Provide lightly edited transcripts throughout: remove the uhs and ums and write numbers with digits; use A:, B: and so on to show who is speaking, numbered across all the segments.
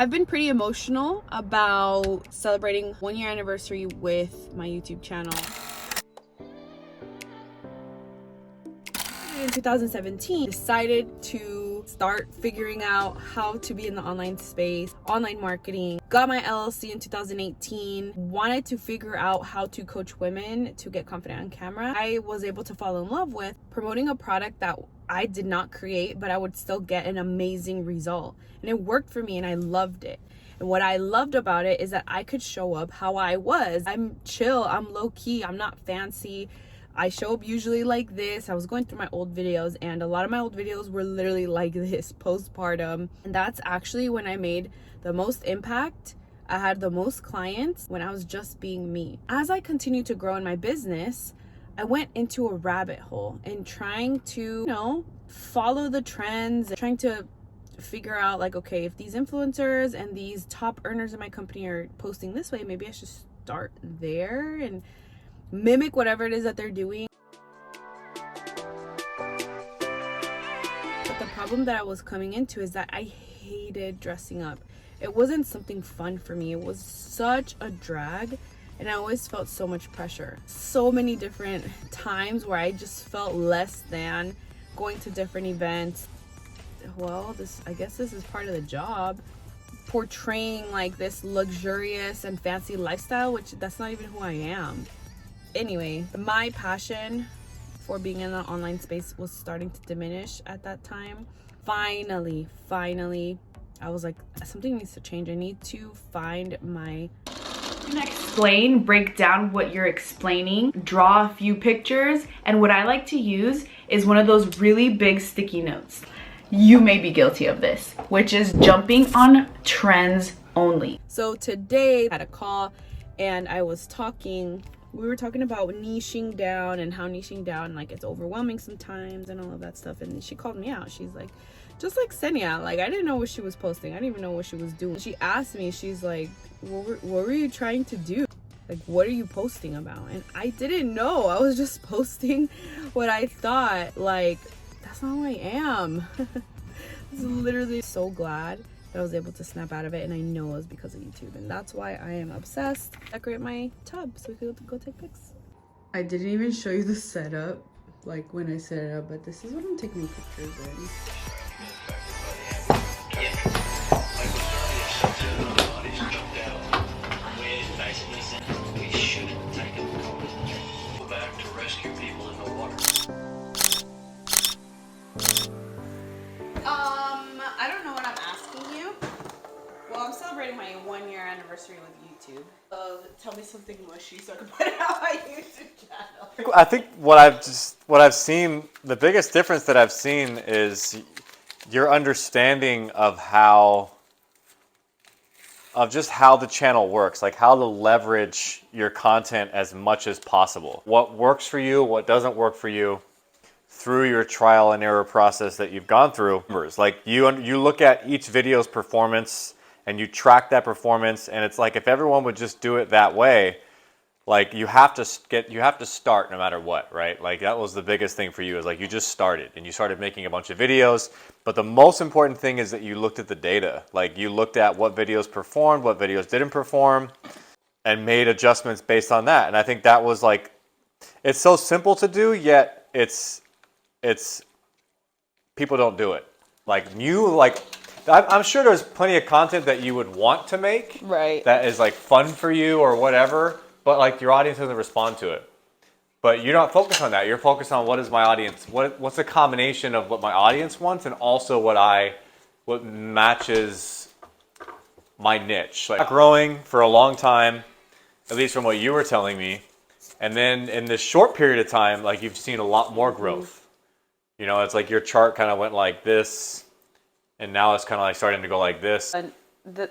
A: I've been pretty emotional about celebrating 1-year anniversary with my YouTube channel. In 2017, decided to start figuring out how to be in the online space, online marketing. Got my LLC in 2018. Wanted to figure out how to coach women to get confident on camera. I was able to fall in love with promoting a product that I did not create, but I would still get an amazing result. And it worked for me and I loved it. And what I loved about it is that I could show up how I was. I'm chill, I'm low key, I'm not fancy. I show up usually like this. I was going through my old videos and a lot of my old videos were literally like this, postpartum. And that's actually when I made the most impact. I had the most clients when I was just being me. As I continued to grow in my business, I went into a rabbit hole and trying to, follow the trends, trying to figure out like, okay, if these influencers and these top earners in my company are posting this way, maybe I should start there and mimic whatever it is that they're doing. But the problem that I was coming into is that I hated dressing up. It wasn't something fun for me. It was such a drag and I always felt so much pressure. So many different times where I just felt less than, going to different events. Well, I guess this is part of the job. Portraying like this luxurious and fancy lifestyle, which that's not even who I am. Anyway, my passion for being in the online space was starting to diminish at that time. Finally, I was like, something needs to change. I need to find my... You can explain, break down what you're explaining, draw a few pictures, and what I like to use is one of those really big sticky notes. You may be guilty of this, which is jumping on trends only. So today I had a call and we were talking about niching down and how niching down, like, it's overwhelming sometimes and all of that stuff. And she called me out. She's like, just like Senia, like, I didn't know what she was posting. I didn't even know what she was doing. She asked me, she's like, what were you trying to do? Like, what are you posting about? And I didn't know. I was just posting what I thought. Like, that's not who I am. I was literally so glad that I was able to snap out of it, and I know it was because of YouTube, and that's why I am obsessed. Decorate my tub so we could go take pics. I didn't even show you the setup, like when I set it up, but this is what I'm taking pictures in. I don't know what I'm asking you. Well, I'm celebrating my 1-year anniversary with YouTube. Tell me something mushy so I can put it on my YouTube channel.
B: I think what I've seen, the biggest difference that I've seen is your understanding of just how the channel works, like how to leverage your content as much as possible. What works for you, what doesn't work for you, through your trial and error process that you've gone through. Like you look at each video's performance and you track that performance, and it's like if everyone would just do it that way, like you have to start no matter what, right? Like that was the biggest thing for you, is like you just started and you started making a bunch of videos. But the most important thing is that you looked at the data. Like you looked at what videos performed, what videos didn't perform, and made adjustments based on that. And I think that was like, it's so simple to do, yet it's people don't do it. I'm sure there's plenty of content that you would want to make,
A: right,
B: that is like fun for you or whatever, but like your audience doesn't respond to it. But you're not focused on that. You're focused on what is my audience, what's the combination of what my audience wants and also what matches my niche. Like growing for a long time, at least from what you were telling me, and then in this short period of time, like you've seen a lot more growth. You know, it's like your chart kind of went like this, and now it's kind of like starting to go like this.
A: And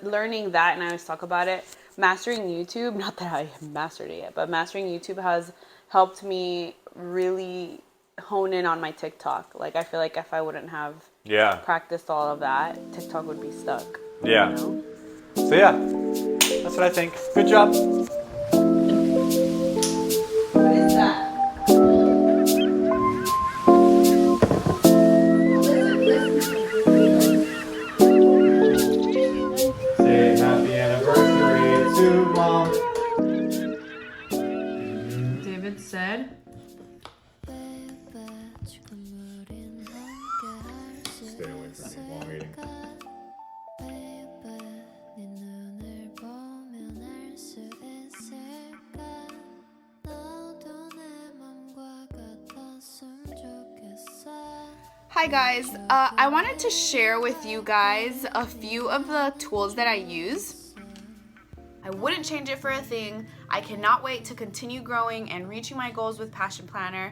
A: learning that, and I always talk about it, mastering YouTube, not that I have mastered it yet, but mastering YouTube has helped me really hone in on my TikTok. Like, I feel like if I wouldn't have practiced all of that, TikTok would be stuck.
B: Yeah.
A: You know?
B: So yeah, that's what I think. Good job.
A: What is that?
B: See
A: bed.
B: Stay away from me while I'm eating.
A: Hi guys, I wanted to share with you guys a few of the tools that I use. I wouldn't change it for a thing. I cannot wait to continue growing and reaching my goals with Passion Planner.